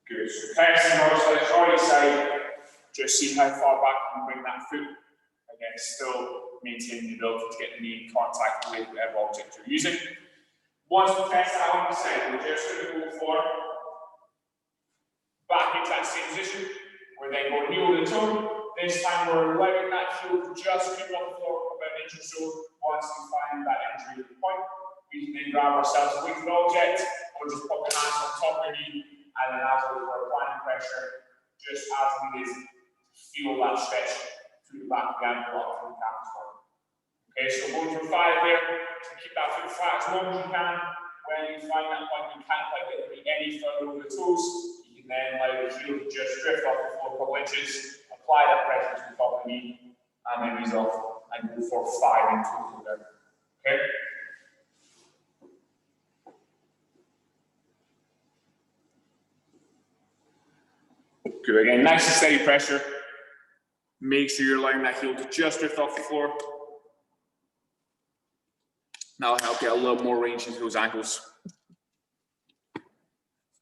Good. So testing also the right side, just see how far back you can bring that foot. Again, still maintaining the ability to get the knee in contact with whatever object you're using. Once we test that on the side, we're just going to go for back into that same position. We're then going heel to toe. This time we're allowing that heel to just creep off the floor about an inch or so. Once we find that injury point, we can then grab ourselves away from the object, or just put the hands on top of the knee, and then as we're applying pressure, just as it is, feel that stretch through the back of the ankle up through the calf as well. Okay, so going for 5 there, so keep that foot flat as long as you can. When you find that point you can't quite get any further over the toes, you can then allow the heel to just drift off the floor a couple inches, apply that pressure to the top of the knee, and then ease off and go for 5 in total there. Okay? Good, again, nice and steady pressure. Make sure you're allowing that heel to just drift off the floor. That'll help get a little more range into those ankles.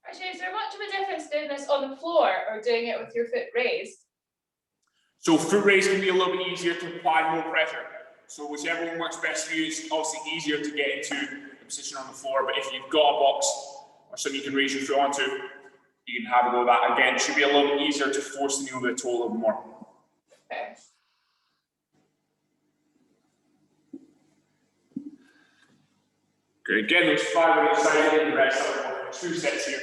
Actually, is there much of a difference doing this on the floor or doing it with your foot raised? So foot raised can be a little bit easier to apply more pressure. So whichever one works best for you, it's obviously easier to get into the position on the floor, but if you've got a box or something you can raise your foot onto, you can have a go at that. Again, it should be a little bit easier to force the knee over the toe a little more. Okay. Good. Again, those 5 on each side, and the rest of 2 sets here.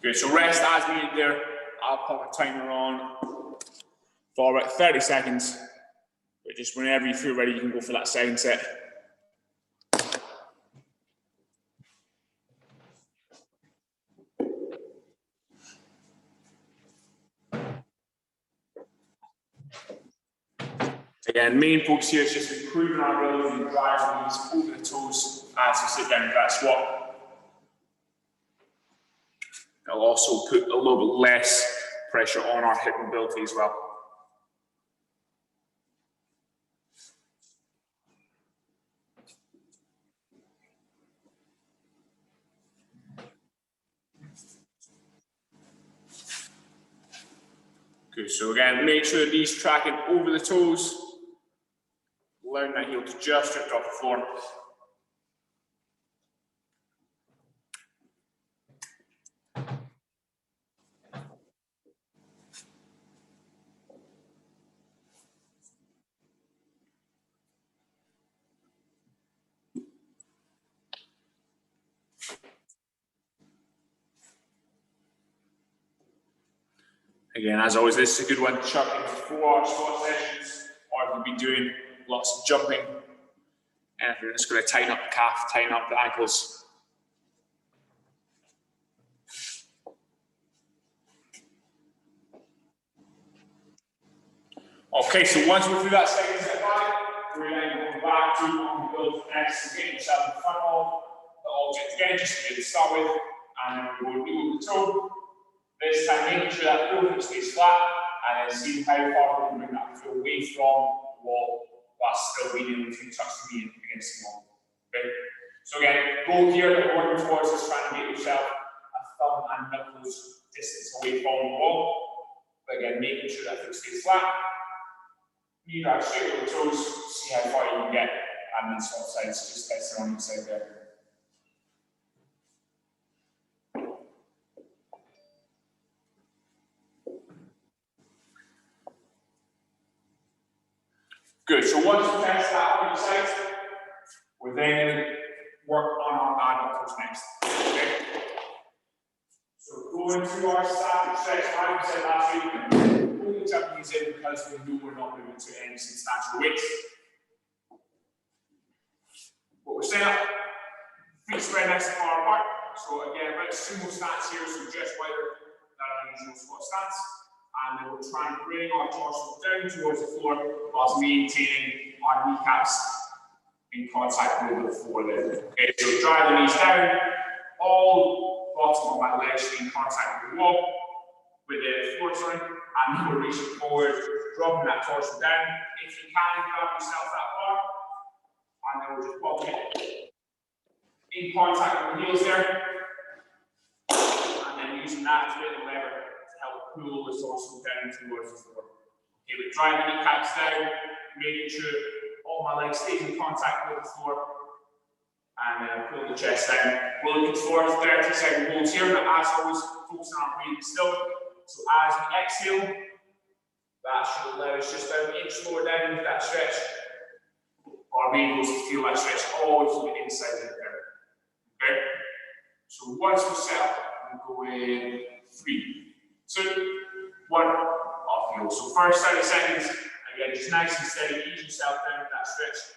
Good, so rest as needed there. I'll pop a timer on for about 30 seconds. But just whenever you feel ready, you can go for that second set. Again, main focus here is just improving our ability to drive the knees over the toes as you sit down into that squat. It'll also put a little bit less pressure on our hip mobility as well. Good, so again, make sure the knees tracking over the toes, allowing that heel to just drift off the floor. Again, as always, this is a good one to chuck in before our squat sessions, or if you've been doing lots of jumping, and if you're just going to tighten up the calf, tighten up the ankles. Okay, so once we're through that second set back, we're then going back to on the build next, getting yourself in front of the object again, just to start with, and then we're going to do the toe. This time, making sure that foot stays flat, and then see how far we can bring that foot away from the wall while still being able to touch the knee against the wall. Okay? So again, goal here that we're working towards is trying to get yourself a thumb and knuckles distance away from the wall. But again, making sure that foot stays flat. Knee drive straight over the toes, see how far you can get, and then swap sides, just test it on each side there. Good, so once we test that on each side, we're then going to work on our adductors next. Okay? So going through our static stretch, like we said last week, only tucking these in because we know we're not moving to any substantial weights. What we're setting up, feet spread nice and far apart. So again, right sumo stance here, so just wider than our usual squat stance. And then we'll try and bring our torso down towards the floor whilst maintaining our kneecaps in contact with the floor there. Okay, so drive the knees down, all bottom of my legs in contact with the wall, with the floor, sorry, and then we're reaching forward, dropping that torso down. If you can, grab yourself that bar, and then we'll just pop it in contact with the heels there, and then using that as a bit of lever to help pull the torso down towards the floor. Okay, we're drawing the kneecaps down, making sure all my legs stay in contact with the floor, and pull the chest down. We're looking for 30-second holds here, but as always, focusing on breathing still. So as we exhale, that should let us just an inch lower down into that stretch. Our main goal is to feel that stretch all the way from the inside of there. Okay? So once we set up, we go in 3, 2, 1, off the heel. So first 30 seconds, again, just nice and steady, ease yourself down with that stretch.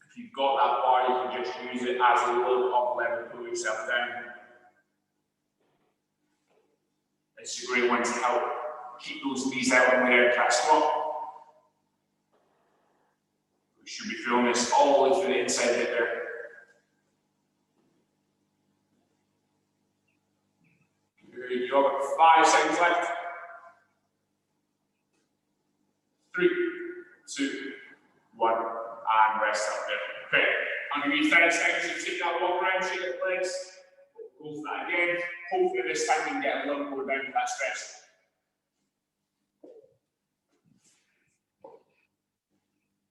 If you've got that bar, you can just use it as a little up lever, pull yourself down. It's a great one to help keep those knees out when we're cast squat. We should be feeling this all the way through the inside hip there. Good, you got 5 seconds left. 3, 2, 1, and rest up there. Okay, I'm going to give you 30 seconds to take that walk around, shake your legs. Go for that again. Hopefully this time we can get a little more down to that stretch.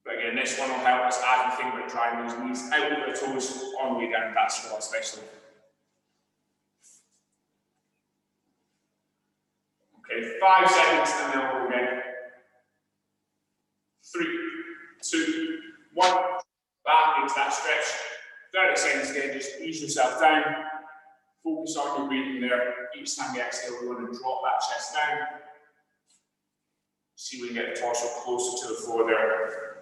But again, this one will help us as we think about driving those knees out of the toes on the way down to that squat especially. Okay, 5 seconds and then we'll go again. 3, 2, 1. Back into that stretch. 30 seconds again, just ease yourself down. Focus on your breathing there. Each time you exhale, we're going to drop that chest down. See if we can get the torso closer to the floor there.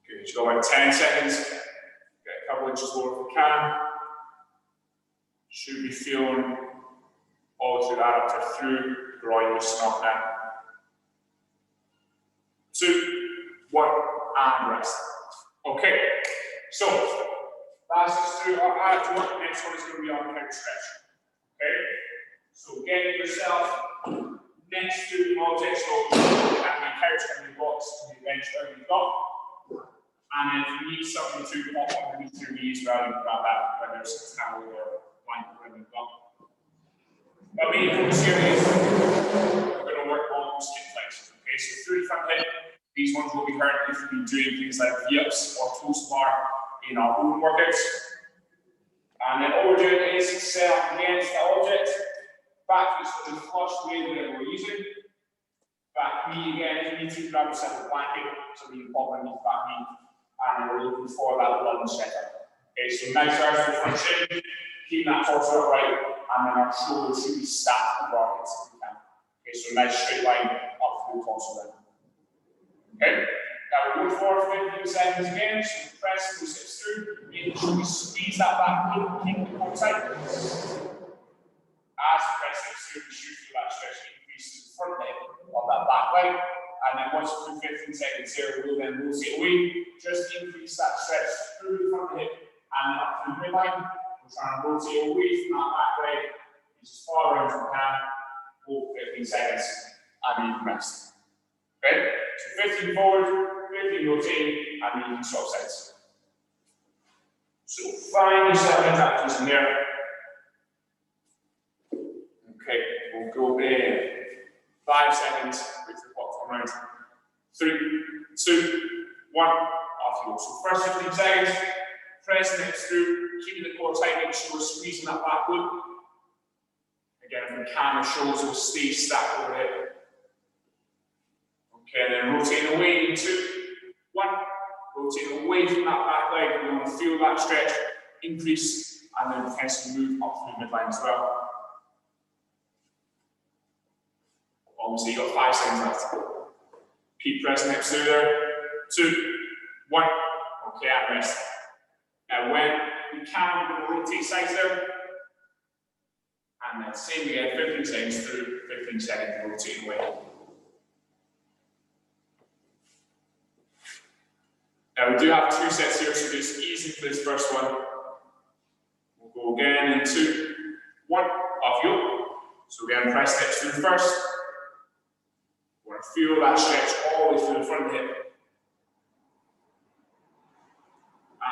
Good. You've got about 10 seconds. Get a couple inches lower if we can. Should be feeling all through that up to through the groin, loosen off now. 2, 1, and rest. Okay, so that's us through our abs work. Next one is going to be our couch stretch. Okay, so getting yourself next to the object, so at my couch and the box to the bench where you've got. And then if you need something to pop underneath your knees rather than grab that, whether it's a towel or blanket, whatever you've got. But main focus here is we're going to work on skin flexors. Okay, so through the front hip. These ones will be hurt if we've been doing things like V-ups or toast bar in our own workouts. And then all we're doing is set up against the object. Back foot's going to be flush with whatever we're using. Back knee again, if you need to, grab yourself a blanket so we can pop underneath back knee. And we're looking for that lunge setup. Okay, so nice arms to the front shin, keep that torso upright, and then our shoulders should be stacked with rockets if we can. Okay, so nice straight line up through the torso then. Okay, now we're going forward 15 seconds again, so press those hips through, making sure we squeeze that back foot, keep the core tight. As we press hips through, we should feel that stretch increase to the front leg of that back leg. And then once we're through 15 seconds here, we'll then rotate away, just increase that stretch through the front hip and then up through the midline. We're trying to rotate away from that back leg, as far around as we can, hold 15 seconds, and then you can rest. Okay, so 15 forward, 15 rotating, and then you can swap sides. So find yourself in that position there. Okay, we'll go in 5 seconds with the bottom round. 3, 2, 1, off you go. So first 15 seconds, press the hips through, keeping the core tight, make sure we're squeezing that back glute. Again, if we can, the shoulders will stay stacked over hip. Okay, and then rotate away in 2, 1. Rotate away from that back leg. We want to feel that stretch increase and then potentially move up through midline as well. Almost, you got 5 seconds left. Keep pressing hips through there. 2, 1. Okay, and rest. Now, when we can, we're going to rotate sides there. And then same again, 15 seconds through, 15 seconds rotating away. Now we do have 2 sets here, so just easy for this first one. We'll go again in 2, 1, off yoke. So again, press steps through first. We're going to feel that stretch all the way through the front of the hip.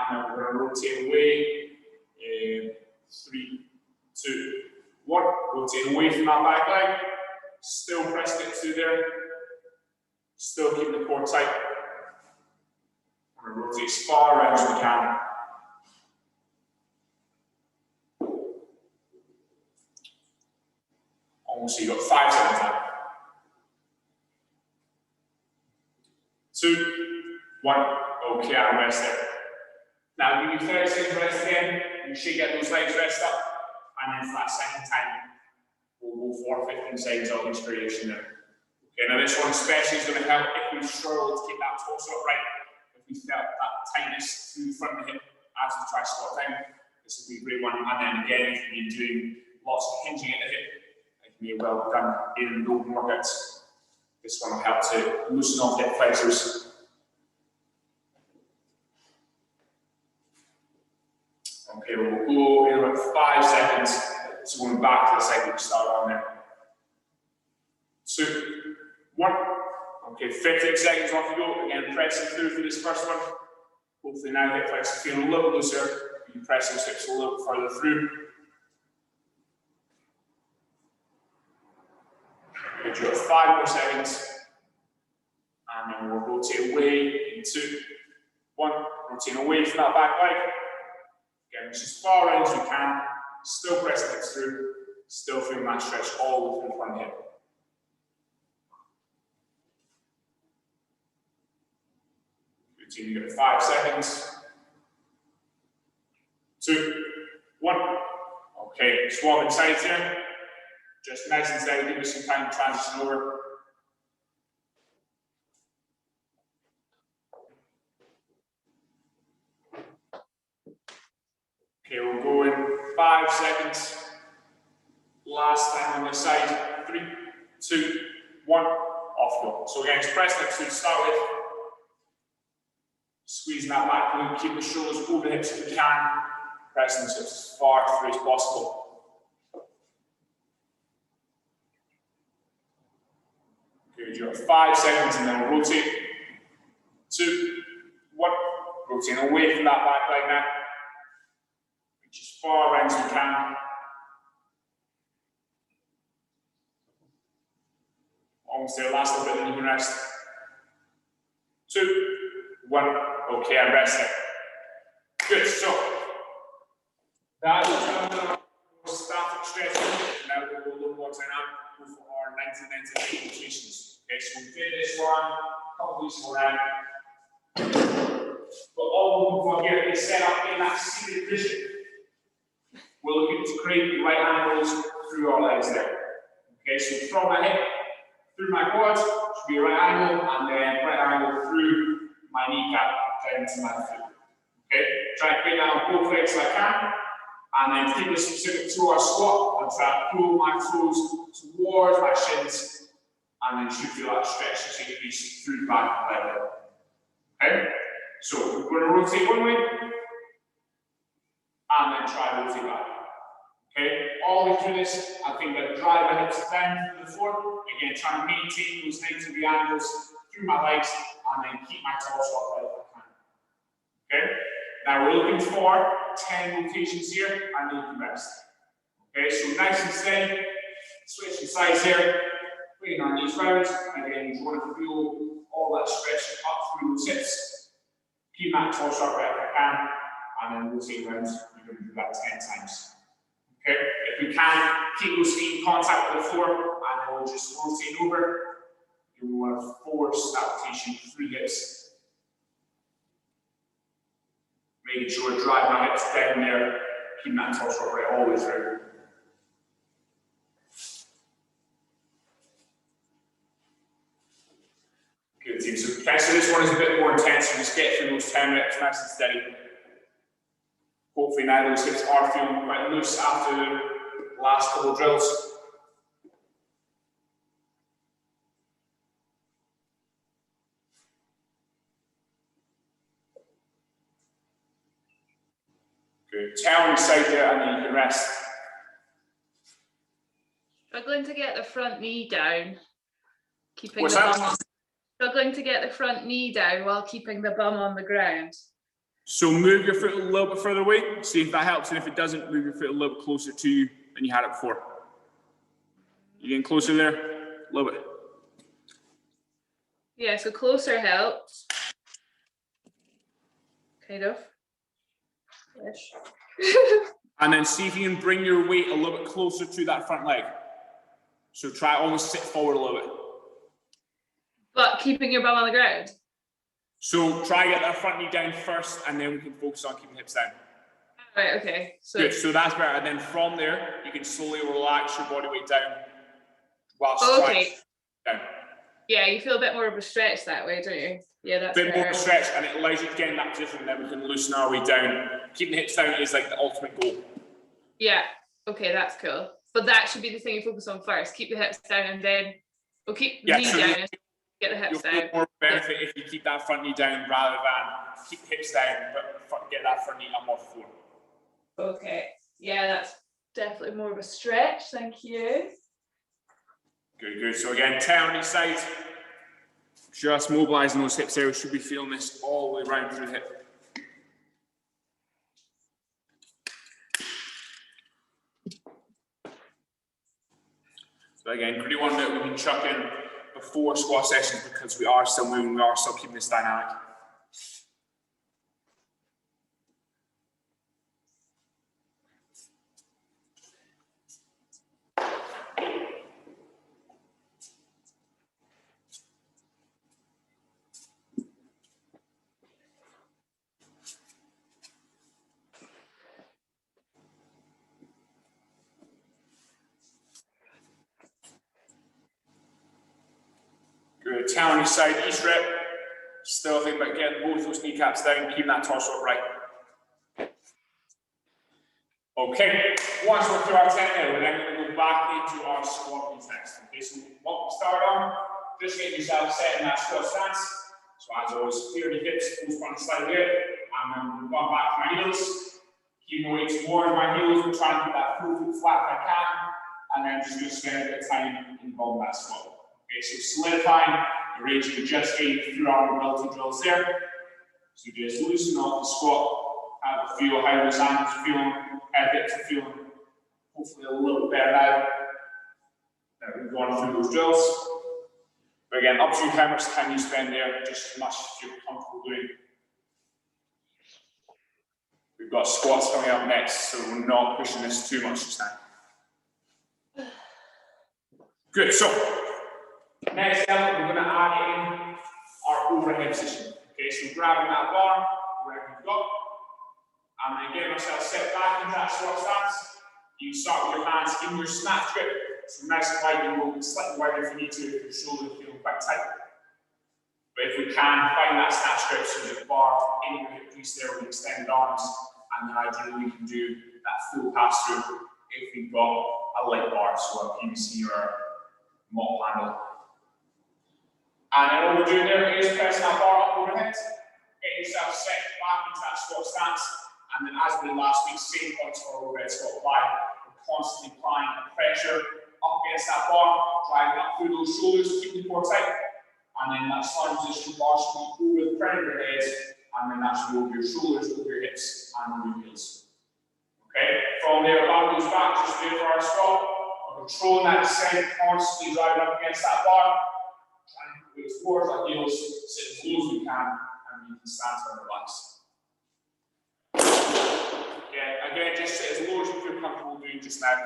And then we're going to rotate away in 3, 2, 1. Rotate away from that back leg. Still press steps through there. Still keeping the core tight. We're going to rotate as far around as we can. Almost, so you've got 5 seconds left. 2, 1. Okay, and rest there. Now give you 30 seconds rest again. You should get those legs rest up. And then for that second time, we'll go for 15 seconds of inspiration there. Okay, now this one especially is going to help if we struggle to keep that torso upright. If we felt that tightness through the front of the hip as we try to squat down, this will be a great one. And then again, if you've been doing lots of hinging at the hip, like you may well have done in the open workouts, this one will help to loosen off hip flexors. Okay, we'll go in about 5 seconds. So going back to the cycle we started on there. 2, 1. Okay, 15 seconds off you go. Again, pressing through for this first one. Hopefully now hip flexors feeling a little looser. You can press those hips a little further through. Good, you're at 5 more seconds. And then we'll rotate away in 2, 1. Rotating away from that back leg. Again, reach as far around as we can. Still pressing hips through. Still feeling that stretch all within the front hip. Continue to get 5 seconds. 2, 1. Okay, swapping sides here. Just nice and steady, give us some time to transition over. Okay, we'll go in 5 seconds. Last time on this side. 3, 2, 1. Off go. So again, just press hips to start with. Squeezing that back loop, keep the shoulders over the hips if you can. Pressing the hips as far through as possible. Good, you're at 5 seconds and then we'll rotate. 2, 1. Rotating away from that back leg now. Reach as far around as we can. Almost there, last little bit, then you can rest. 2, 1. Okay, and rest there. Good, so that was static stretching. Now we'll go a little more dynamic, go for our 90-90 rotations. Okay, so we did this one, couple of these around. But all we're looking for here is set up in that seated position. We're looking to create the right angles through our legs there. Okay, so from my hip through my quads should be a right angle, and then right angle through my kneecap down to my foot. Okay, try to get down both legs if I can, and then keep this specific to our squat and try to pull my toes towards my shins, and then should feel that stretch as you increase through the back of the leg. Okay, so we're going to rotate one way, and then try to rotate back. Okay, all the way through this, I think that drive my hips down to the floor. Again, trying to maintain those 90-degree angles through my legs, and then keep my torso upright if I can. Okay, now we're looking for 10 rotations here, and then you can rest. Okay, so nice and steady, switching sides here, bringing our knees round. Again, you want to feel all that stretch up through those hips. Keep that torso upright if I can, and then rotate around. You're going to do that 10 times. Okay, if we can, keep those feet in contact with the floor, and then we'll just rotate over. You want to force that rotation through the hips. Making sure to drive my hips down there, keeping that torso upright all the way through. Good team. So, okay, so this one is a bit more intense, so just get through those 10 reps nice and steady. Hopefully now those hips are feeling quite loose after the last couple of drills. Good. Tail on your side there, and then you can rest. Struggling to get the front knee down, keeping What's the that? bum on. Struggling to get the front knee down while keeping the bum on the ground. So move your foot a little bit further away, see if that helps, and if it doesn't, move your foot a little bit closer to you than you had it before. You getting closer there? A little bit. Yeah, so closer helps. Kind of. Ish. And then see if you can bring your weight a little bit closer to that front leg. So try almost sit forward a little bit. But keeping your bum on the ground? So try to get that front knee down first, and then we can focus on keeping hips down. Right, okay. Good, so that's better. And then from there, you can slowly relax your body weight down whilst okay. down. Yeah, you feel a bit more of a stretch that way, don't you? Yeah, that's a bit better. more stretch, and it allows you to get in that position, and then we can loosen our way down. Keeping the hips down is like the ultimate goal. Yeah, okay, that's cool. But that should be the thing you focus on first. Keep the hips down, and then we'll keep the knee down and get the hips down. You'll feel more benefit if you keep that front knee down rather than keep the hips down, but get that front knee up off the floor. Okay, yeah, that's definitely more of a stretch. Thank you. Good, good. So again, tail on each side. Just mobilizing those hips there. We should be feeling this all the way around through the hip. So again, pretty one that we can chuck in before squat sessions because we are still moving, we are still keeping this dynamic. Good, tail on your side, each rep. Still think about getting both those kneecaps down, keeping that torso upright. Okay, once we're through our 10 there, we're then going to go back into our squat routines next. Okay, so what we start on, just get yourself set in that squat stance. So as always, clear the hips, pull front side there, and then we'll go back to my heels. Keep the weight towards my heels, we're trying to keep that full foot flat if I can, and then just going to spend a bit of time involving that squat. Okay, so solidifying the range of adjusting through our mobility drills there. So just loosen off the squat, have a feel how those ankles are feeling, how hips are feeling. Hopefully a little bit better now. Now we've gone through those drills. But again, up to you how much time you spend there, just as much as you're comfortable doing. We've got squats coming up next, so we're not pushing this too much this time. Good, so next element, we're going to add in our overhead position. Okay, so grabbing that bar, wherever you've got, and then getting ourselves set back into that squat stance. You start with your hands in your snatch grip, so nice and wide, you will slightly wider if you need to, if your shoulders feel quite tight. But if we can, find that snatch grip, so the bar in your hip crease there with extended arms, and then ideally we can do that full pass through if we've got a light bar, so a PVC or a mop handle. And then what we're doing there is pressing that bar up overhead, get yourself set back into that squat stance, and then as we did last week, same points for overhead squat apply. We're constantly applying pressure up against that bar, driving up through those shoulders, keeping the core tight, and then that slide position bar should be over the front of your head, and then that should be over your shoulders, over your hips, and over your heels. Okay, from there, back goes back, just wait for our squat. We're controlling that descent, constantly driving up against that bar. Trying to put it towards our heels, sit as low as we can, and we can stand and relax. Yeah, again, just sit as low as you feel comfortable doing just now.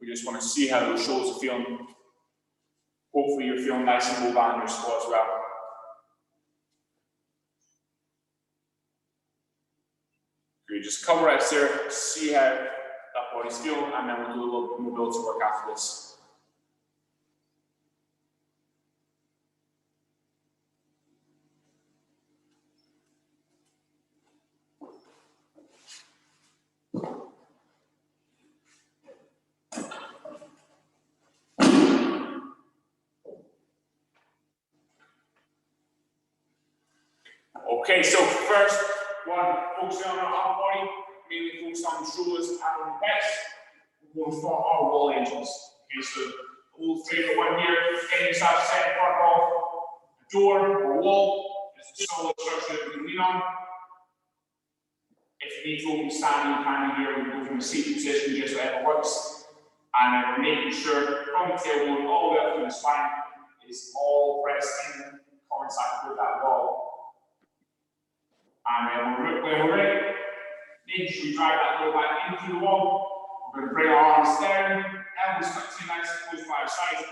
We just want to see how those shoulders are feeling. Hopefully you're feeling nice and low back in your squat as well. Good, just cover out there, see how that body's feeling, and then we'll do a little bit of mobility work after this. Okay, so first one, focusing on our upper body, mainly focus on the shoulders and on the pecs. We're going for our wall angels. Okay, so the old favorite one here, getting yourself set part of a door or wall. It's a solid structure that we can lean on. If you need to open standing, you can here, we go from a seated position, just whatever works. And then we're making sure from the tailbone all the way up to the spine is all pressed in contact with that wall. And then when we're ready, making sure we drag that lower back into the wall. We're going to bring our arms down, elbows tucked in nice and close by our side.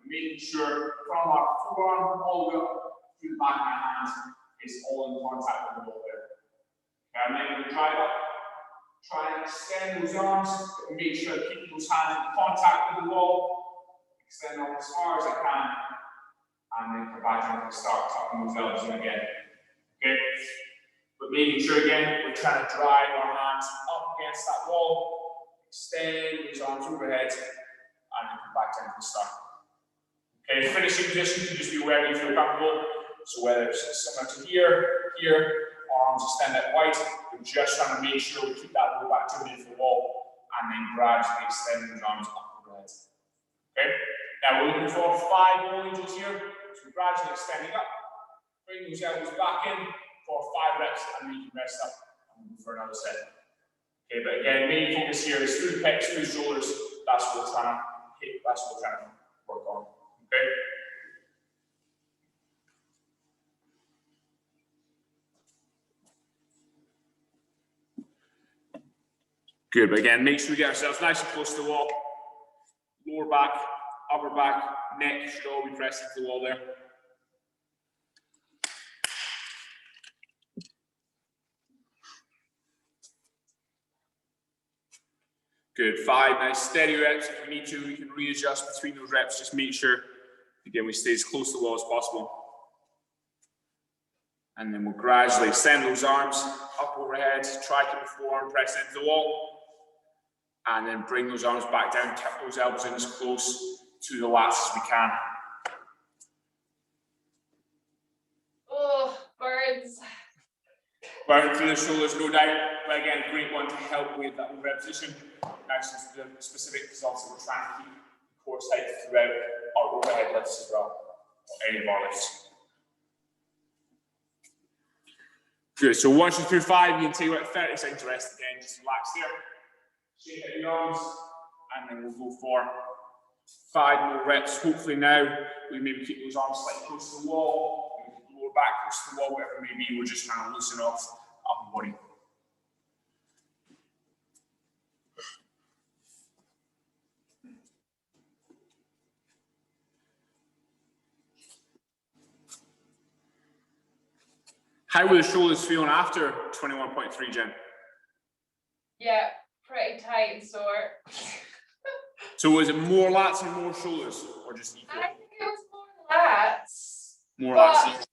We're making sure from our forearm all the way up to the back of my hands is all in contact with the wall there. Okay, and then we're going to drive up. Try and extend those arms, and make sure to keep those hands in contact with the wall. Extend them as far as I can, and then come back and start tucking those elbows in again. Okay? But making sure again, we're trying to drive our hands up against that wall, extend those arms overhead, and then come back down to the start. Okay, finishing position, you just be aware you feel comfortable. So whether it's similar to here, arms extend out wide. We're just trying to make sure we keep that low back turned into the wall and then gradually extend those arms up overhead. Okay? Now we're looking for 5 wall angels here. So we're gradually extending up. Bring those elbows back in for 5 reps and then you can rest up and move for another set. Okay, but again, main focus here is through the pecs, through the shoulders. That's what we're trying to hit, that's what we're trying to work on. Okay? Good, but again, make sure we get ourselves nice and close to the wall. Lower back, upper back, neck should all be pressed into the wall there. Good, 5 nice steady reps. If we need to, we can readjust between those reps. Just make sure, again, we stay as close to the wall as possible. And then we'll gradually extend those arms up overhead, try to keep the forearm pressed into the wall. And then bring those arms back down, tuck those elbows in as close to the lats as we can. Oh, birds. Burn through the shoulders, no doubt. But again, great one to help with that overhead position. Nice and specific because also we're trying to keep the core tight throughout our overhead lifts as well, or any of our lifts. Good, so once you're through 5, you can take about 30 seconds to rest again, just relax there. Shake out your arms, and then we'll go for 5 more reps. Hopefully now, we maybe keep those arms slightly close to the wall, lower back close to the wall, whatever it may be. We're just trying to loosen off upper body. How were the shoulders feeling after 21.3, Jen? Yeah, pretty tight and sore. So was it more lats and more shoulders, or just equal? I think it was more lats. More lats.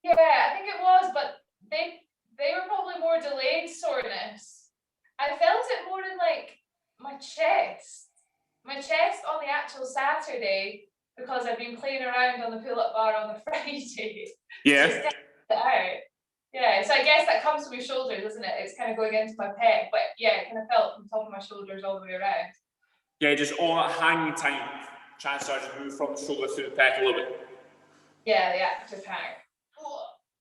Yeah, I think it was, but they were probably more delayed soreness. I felt it more in like my chest. My chest on the actual Saturday, because I've been playing around on the pull-up bar on the Friday. Yeah. Out. Yeah, so I guess that comes from my shoulders, isn't it? It's kind of going into my pec, but yeah, it kind of felt from top of my shoulders all the way around. Yeah, just all that hanging time, trying to start to move from the shoulder to the pec a little bit. Yeah, the active hang.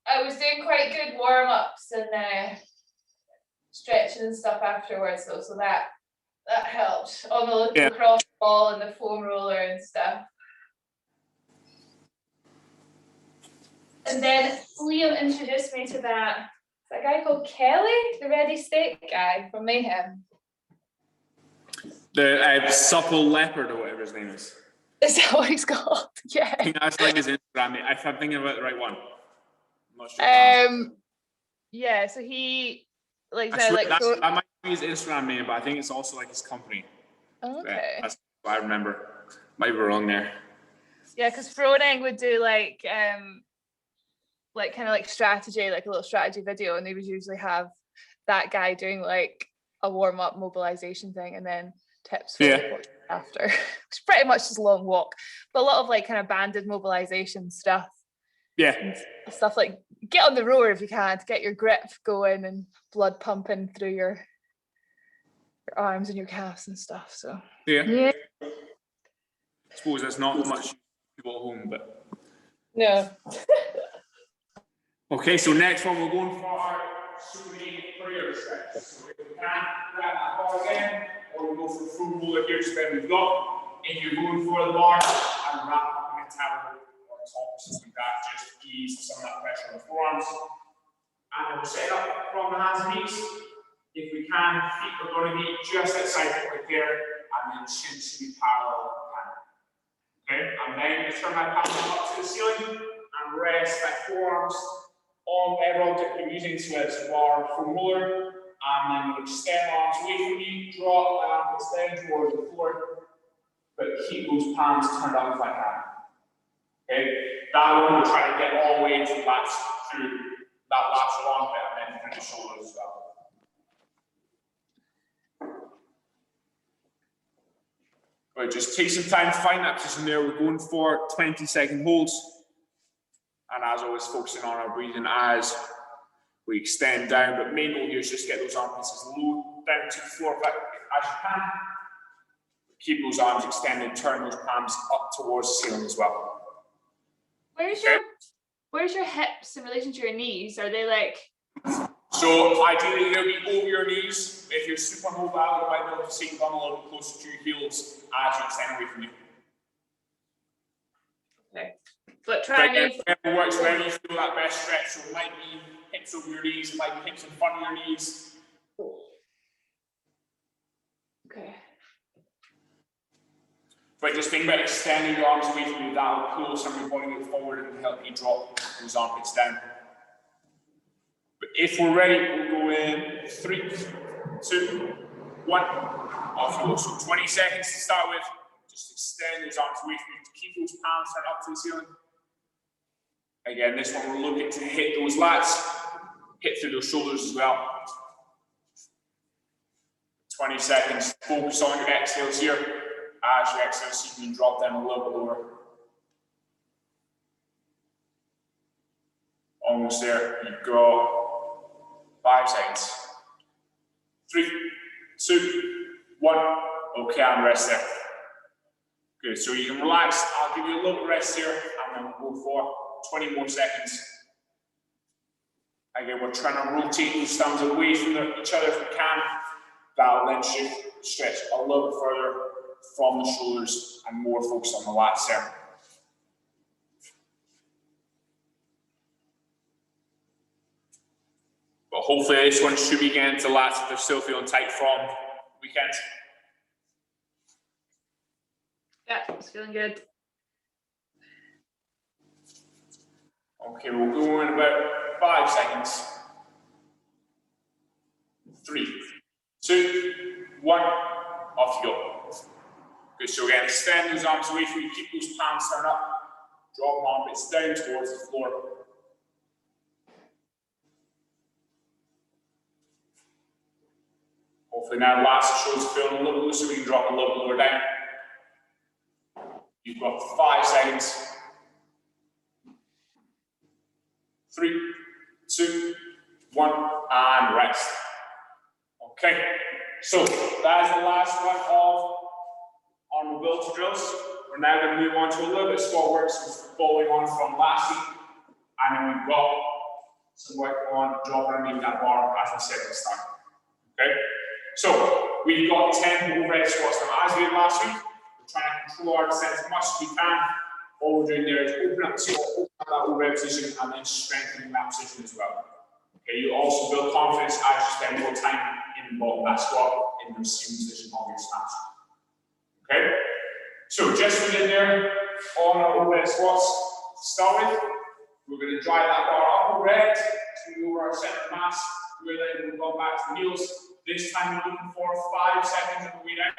I was doing quite good warm-ups and stretching and stuff afterwards though, so that helped on the little cross ball and the foam roller and stuff. And then Liam introduced me to that guy called Kelly, the ready steak guy from Mayhem. The supple leopard or whatever his name is. Is that what he's called? Yeah. I think that's like his Instagram name. If I'm thinking about the right one. I'm not sure. Yeah, so he that might be his Instagram name, but I think it's also like his company. Okay. That's what I remember. Might be wrong there. Yeah, because Froning would do like kind of like strategy, like a little strategy video, and they would usually have that guy doing like a warm-up mobilization thing and then tips for what after. It's pretty much just a long walk, but a lot of like kind of banded mobilization stuff. Yeah. Stuff like get on the rower if you can to get your grip going and blood pumping through your arms and your calves and stuff. So yeah. I suppose there's not much people at home, but no. Okay, so next one we're going for our Super 8 prayer stretch. So if we can grab that bar again, or we go for full roller here, just then we've got. If you're going for the bar, and wrap up in a towel or a top, something like that, just ease some of that pressure on the forearms. And then we'll set up from the hands and knees. If we can, feet are going to be just outside the right there, and then shin should be parallel with the hand. Okay, and then turn my palm up to the ceiling and rest my forearms on every object you're using, so it's bar, foam roller, and then we'll extend arms away from you, drop my armpits down towards the floor, but keep those palms turned up if I can. Okay, that one we'll try to get all the way to the lats, through that lateral armpit and then through the shoulders as well. Right, just take some time to find that position there. We're going for 20-second holds. And as always, focusing on our breathing as we extend down. But main goal here is just get those armpits as low down to the floor as you can. Keep those arms extended, turn those palms up towards the ceiling as well. Where's your hips in relation to your knees? Are they like? So ideally they'll be over your knees. If you're super mobile, you might be able to see them a little bit closer to your heels as you extend away from you. Okay. But try and whatever works, wherever you feel that best stretch. So it might be hips over your knees, it might be hips in front of your knees. Okay. But just think about extending your arms away from you. That will pull some of your body weight forward and help you drop those armpits down. But if we're ready, we'll go in 3, 2, 1. Off you go. So 20 seconds to start with. Just extend those arms away from you to keep those palms turned up to the ceiling. Again, this one we're looking to hit those lats, hit through those shoulders as well. 20 seconds. Focus on your exhales here. As you exhale, so you can drop down a little bit lower. Almost there. You've got 5 seconds. 3, 2, 1. Okay, and rest there. Good. So you can relax. I'll give you a little rest here, and then we'll go for 20 more seconds. Again, we're trying to rotate those thumbs away from each other if we can. That'll then stretch a little bit further from the shoulders and more focus on the lats there. But hopefully this one should be getting to lats if they're still feeling tight from the weekend. Yeah, it's feeling good. Okay, we'll go in about 5 seconds. 3, 2, 1, off you go. Good, so again, extend those arms away from you, keep those palms turned up, drop armpits down towards the floor. Hopefully now lats and shoulders feeling a little looser, we can drop a little lower down. You've got 5 seconds. 3, 2, 1, and rest. Okay, so that is the last one of our mobility drills. We're now going to move on to a little bit of squat work, so following on from last week. And then we've got some work on drop underneath that bar, as I said at the start. Okay, so we've got 10 overhead squats now. As we did last week, we're trying to control our descent as much as we can. All we're doing there is open up that overhead position and then strengthening that position as well. Okay, you also build confidence as you spend more time in the bottom of that squat in the receiving position of your stance. Okay, so just we did there on our overhead squats to start with, we're going to drive that bar up overhead to over our center of mass. We're then going to go back to the heels. This time we're looking for 5 seconds on the way down,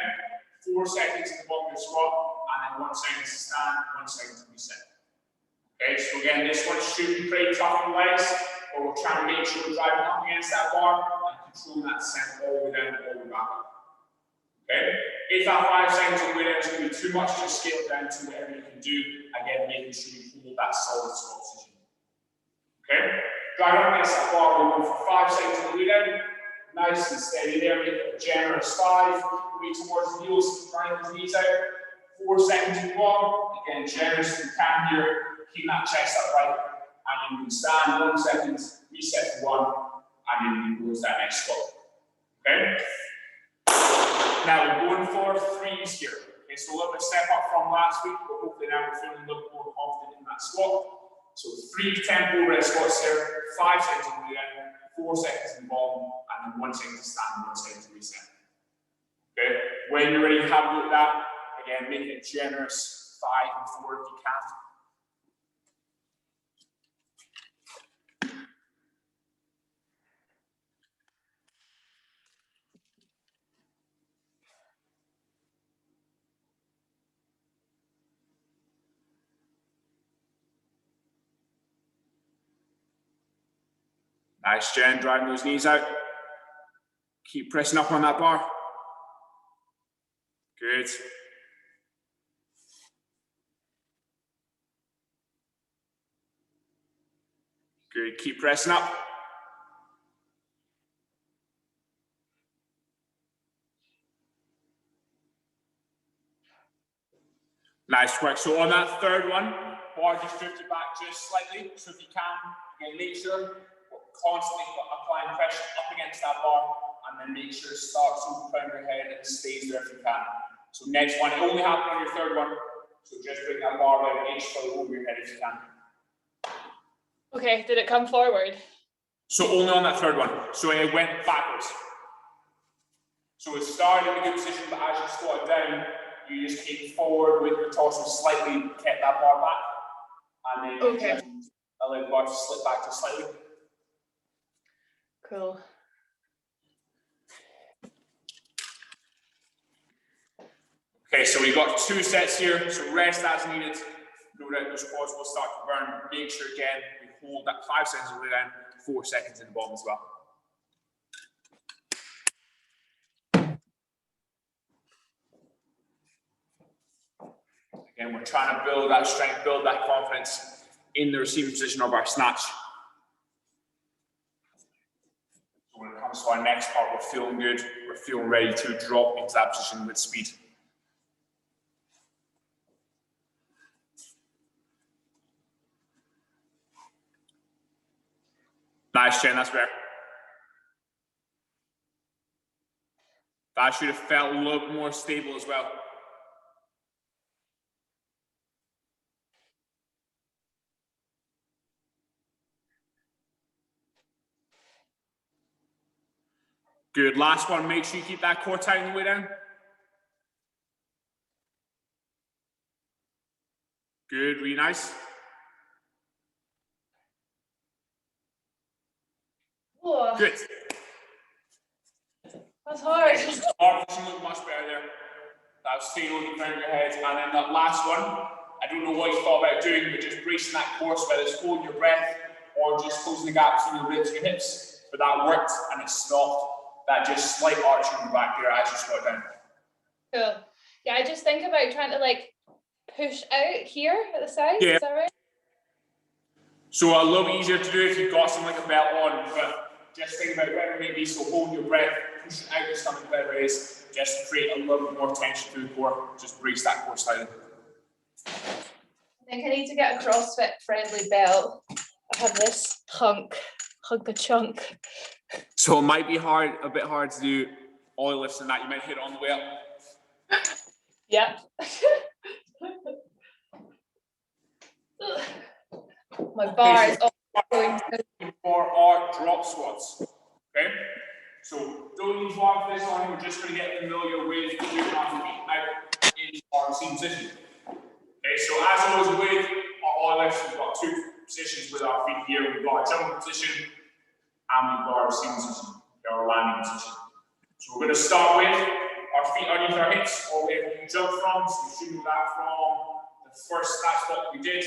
4 seconds in the bottom of your squat, and then 1 second to stand, 1 second to reset. Okay, so again, this one should be pretty tough on the legs, but we're trying to make sure we're driving up against that bar and controlling that descent all the way down, all the way back up. Okay, if that 5 seconds on the way down is going to be too much, just scale it down to whatever you can do. Again, making sure you hold that solid squat position. Okay? Drive up against that bar, we'll go for 5 seconds on the way down. Nice and steady there, make it a generous 5. Way towards the heels, grind those knees out. 4 seconds in one. Again, generous if you can here. Keep that chest upright. And then you can stand 1 second, reset to 1, and then you go to that next squat. Okay? Now we're going for 3s here. Okay, so a little bit step up from last week, but hopefully now we're feeling a little more confident in that squat. So 3 tempo rest squats here, 5 seconds on the end, 4 seconds in the bottom, and then 1 second to stand, 1 second to reset. Okay, when you're ready to have a look at that, again, make it generous, 5 and 4 if you can. Nice, Jen, driving those knees out. Keep pressing up on that bar. Good. Good, keep pressing up. Nice work. So on that third one, bar just drifted back just slightly. So if you can, again, make sure we're constantly applying pressure up against that bar, and then make sure it starts to pound your head and stays there if you can. So next one, it only happened on your third one. So just bring that bar about an inch further over your head if you can. Okay, did it come forward? So only on that third one. So it went backwards. So it started in a good position, but as you squat down, you just came forward with your torso slightly, kept that bar back, and then you just allow the bar to slip back just slightly. Cool. Okay, so we got 2 sets here, so rest as needed. No doubt those quads will start to burn. Make sure again, we hold that 5 seconds all the way down, 4 seconds in the bottom as well. Again, we're trying to build that strength, build that confidence in the receiving position of our snatch. So when it comes to our next part, we're feeling good. We're feeling ready to drop into that position with speed. Nice, Jen, that's better. That should have felt a little bit more stable as well. Good, last one, make sure you keep that core tight on the way down. Good, really nice. Whoa. Good. That's hard. Our position looked much better there. That was staying on the ground of your head. And then that last one, I don't know what you thought about doing, but just bracing that core, whether it's holding your breath or just closing the gap between your ribs and your hips. But that worked and it stopped. That just slight arch in the back there as you squat down. Cool. Yeah, I just think about trying to like push out here at the side. Yeah. Is that right? So a little easier to do if you've got something like a belt on, but just think about whether maybe so hold your breath, push it out the stomach, whatever it is, just to create a little bit more tension through the core. Just brace that core slightly. I think I need to get a CrossFit friendly belt. I have this hunk of chunk. So it might be hard, a bit hard to do oil lifts and that. You might hit it on the way up. Yep. My bar is all going to... For our drop squats. Okay? So don't need to walk this on, we're just going to get familiar with moving our feet out in our seated position. Okay, so as always with our oil lifts, we've got 2 positions with our feet here. We've got our jumping position and we've got our seated position, our landing position. So we're going to start with our feet underneath our hips, or wherever you jump from. So you should do that from the first snatch squat we did.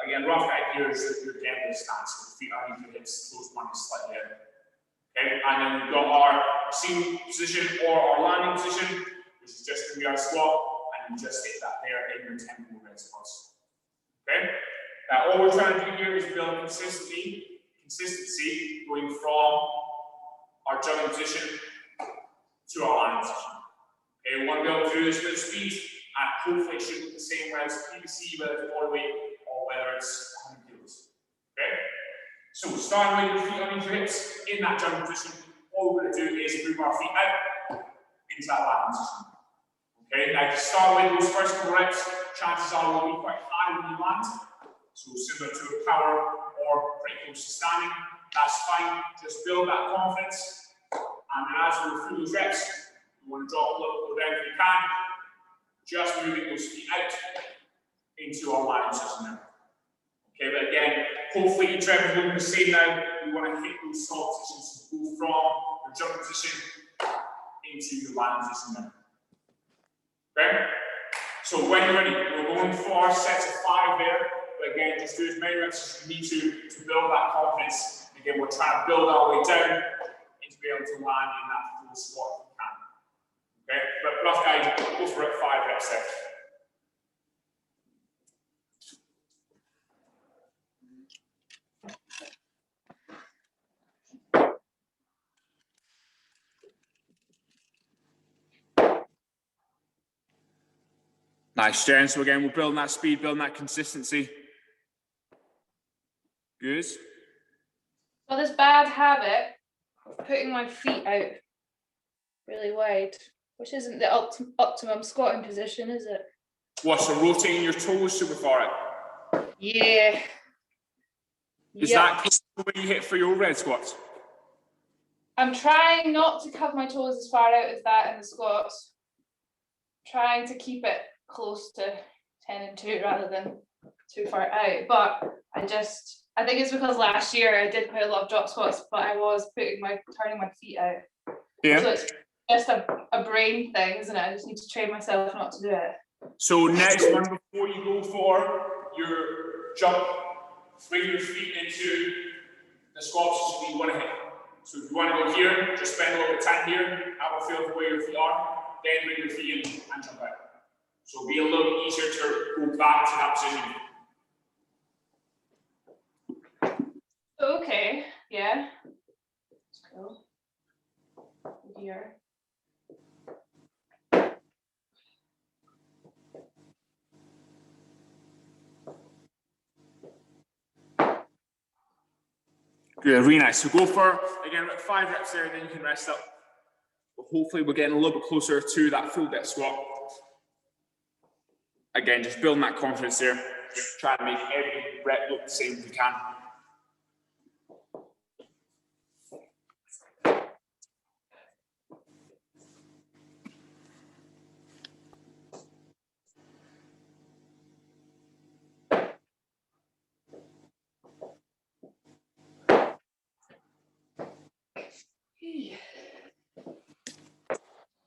Again, rough guide here is your deadlift stance. So feet underneath your hips, toes pointing slightly out. Okay, and then we've got our seated position or our landing position, which is just going to be our squat, and you just hit that there in your tempo red squats. Okay, now all we're trying to do here is build consistency consistency going from our jumping position to our landing position. Okay, we want to be able to do this with speed, and hopefully it should look the same way as PVC, whether it's body weight or whether it's 100 kilos. Okay? So starting with your feet underneath your hips in that jumping position, all we're going to do is move our feet out into that landing position. Okay, now to start with those first couple reps, chances are will be quite high when you land. So similar to a power or pretty close to standing, that's fine. Just build that confidence. And then as we go through those reps, you want to drop a little down if you can. Just moving those feet out into our landing position now. Okay, but again, hopefully each rep is looking the same now. We want to hit those soft positions, go from the jump position into the landing position now. Okay? So when you're ready, we're going for sets of 5 there. But again, just do as many reps as you need to build that confidence. Again, we're trying to build our way down and to be able to land in that full squat if we can. Okay? But rough guide, go for it, 5 reps there. Nice, Jen. So again, we're building that speed, building that consistency. Good. Well, this bad habit of putting my feet out really wide, which isn't the optimum squatting position, is it? What, so rotating your toes super far out? Yeah. Is that the way you hit for your overhead squats? I'm trying not to have my toes as far out as that in the squats. Trying to keep it close to 10 and 2 rather than too far out. But I think it's because last year I did quite a lot of drop squats, but I was turning my feet out. Yeah. So it's just a brain thing, isn't it? I just need to train myself not to do it. So next one, before you go for your jump, bring your feet into the squat position you want to hit. So if you want to go here, just spend a little bit of time here, have a feel for where your feet are, then bring your feet in and jump out. So it'll be a little bit easier to go back to that position. Okay, yeah. Let's go here. Good, really nice. So go for, again, about 5 reps there, and then you can rest up. But hopefully we're getting a little bit closer to that full depth squat. Again, just building that confidence there. Just try to make every rep look the same if you can.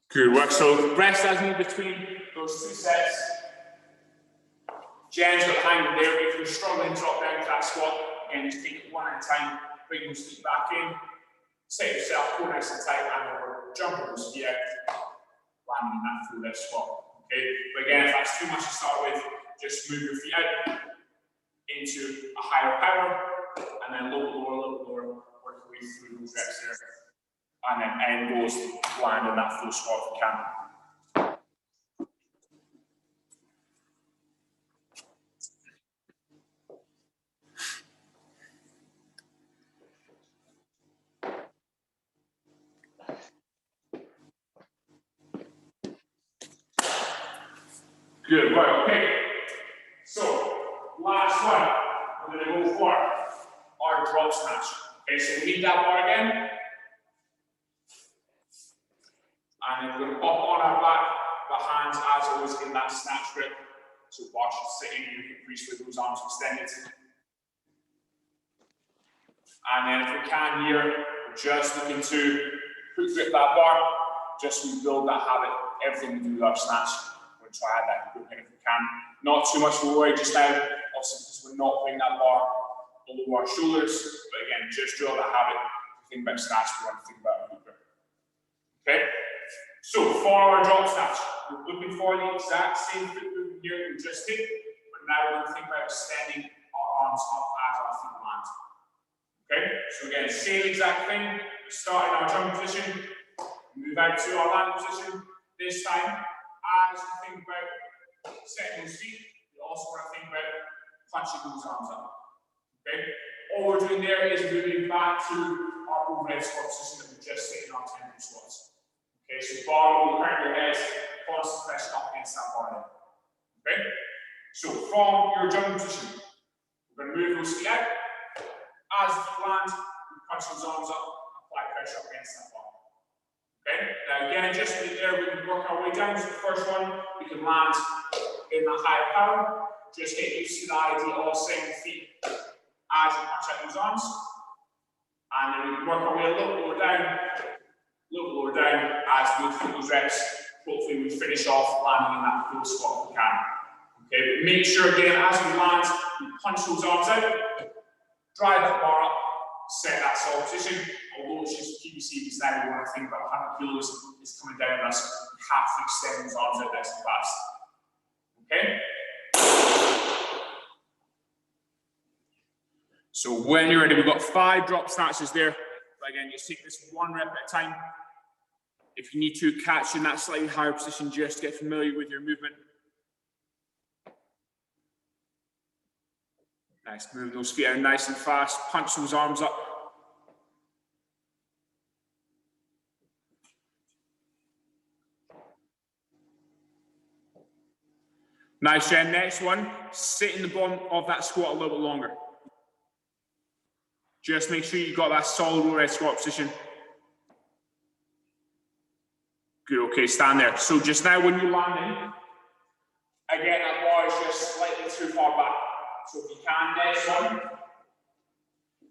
Good work. So rest as needed between those 2 sets. Jen's got the hang of there. If you're struggling, drop down to that squat. Again, just take it one at a time. Bring those feet back in. Set yourself, go nice and tight, and over. Jump those feet out. Landing that full left squat. Okay. But again, if that's too much to start with, just move your feet out into a higher power, and then a little lower, work your way through those reps there. And then end goes land in that full squat if you can. Good, right, okay. So, last one, we're going to go for our drop snatch. Okay, so we need that bar again. And then we're going to pop on our back, the hands as always in that snatch grip. So bar should sit in your hip crease with those arms extended. And then if we can here, we're just looking to quick grip that bar, just so we build that habit, everything we do with our snatch. We're going to try that grip in if we can. Not too much of a worry just now, also because we're not putting that bar below our shoulders, but again, just drill that habit. If you think about snatch, we want to think about quick grip. Okay? So for our drop snatch, we're looking for the exact same foot movement here that we just did, but now we're going to think about extending our arms up as our feet land. Okay? So again, same exact thing. We start in our jump position, move out to our land position. This time, as you think about setting those feet, you also want to think about punching those arms up. Okay? All we're doing there is moving back to our overhead squat position that we just did in our tempo squats. Okay, so bar will turn your head, constant pressure up against that bar. Okay? So from your jumping position, we're going to move those feet out. As you land, we punch those arms up, apply pressure up against that bar. Okay? Now again, just right there, we can work our way down. So the first one, we can land in that higher power. Just get used to the idea of setting the feet as you punch out those arms. And then we can work our way a little lower down as we go through those reps. Hopefully we finish off landing in that full squat if we can. Okay, but make sure again, as we land, we punch those arms out, drive that bar up, set that solid position. Although it's just PVC just now, we want to think about 100 kilos is coming down on us. We have to extend those arms out nice and fast. Okay? So when you're ready, we've got 5 drop snatches there. But again, just take this 1 rep at a time. If you need to catch in that slightly higher position, just get familiar with your movement. Nice, move those feet out nice and fast, punch those arms up. Nice, Jen. Next one, sit in the bottom of that squat a little bit longer. Just make sure you've got that solid overhead squat position. Good, okay, stand there. So just now when you're landing, again, that bar is just slightly too far back. So if you can, next one,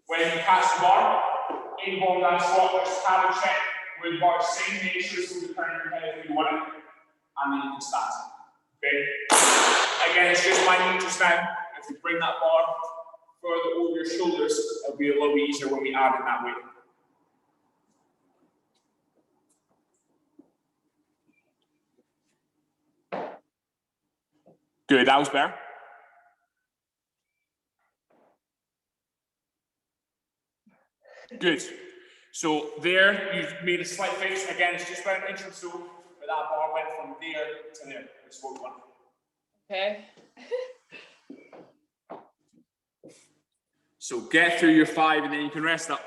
when you catch the bar, in the bottom of that squat, just have a check with the bar, same make sure it's going to turn your head if you want it, and then you can stand. Okay? Again, it's just minute just now. If you bring that bar further over your shoulders, it'll be a little bit easier when we add in that weight. Good, that was better. Good. So there, you've made a slight fix. Again, it's just about an inch or so, but that bar went from there to there. That's what we want. Okay. So get through your 5 and then you can rest up.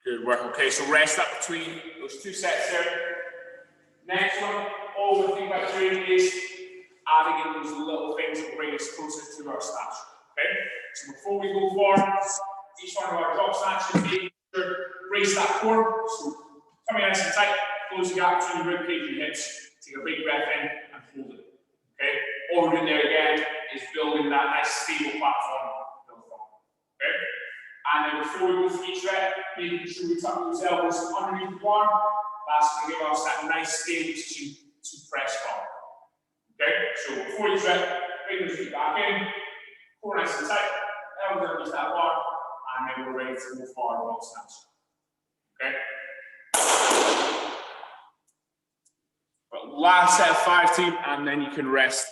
Good work. Okay, so rest up between those 2 sets there. Next one, all we think about doing is adding in those little things that will bring us closer to our snatch. Okay? So before we go forward, each one of our drop snatches, making sure brace that core. So coming nice and tight, close the gap between your rib cage and hips. Take a big breath in and hold it. Okay? All we're doing there again is building that nice stable platform to build from. Okay? And then before we go through each rep, making sure we tuck those elbows underneath the bar. That's going to give us that nice stable position to press from. Okay, so before each rep, bring those feet back in, core nice and tight, elbows underneath that bar, and then we're ready to move forward with snatch. Okay? But last set of 5 team, and then you can rest.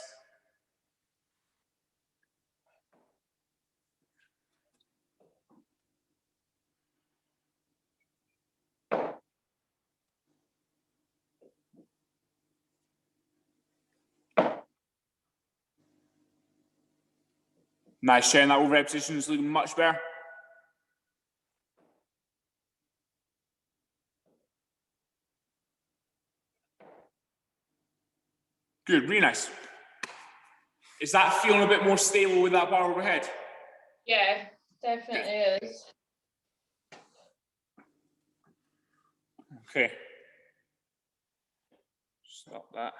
Nice, Shane. That overhead position is looking much better. Good, really nice. Is that feeling a bit more stable with that bar overhead? Yeah, definitely is. Okay. Stop that.